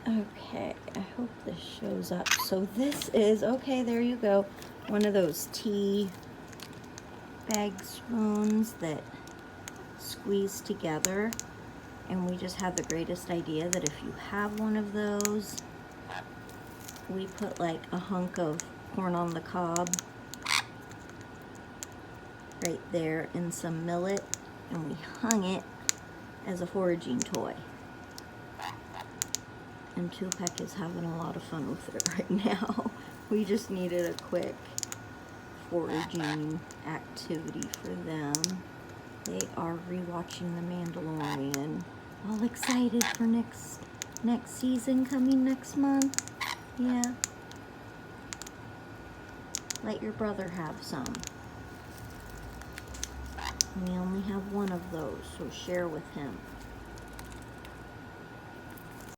Okay, I hope this shows up. So this is, okay, there you go, one of those tea bag spoons that squeeze together. And we just had the greatest idea that if you have one of those, we put like a hunk of corn on the cob right there and some millet, and we hung it as a foraging toy. And Tupac is having a lot of fun with it right now. We just needed a quick foraging activity for them. They are rewatching The Mandalorian. All excited for next season coming next month. Yeah. Let your brother have some. We only have one of those, so share with him.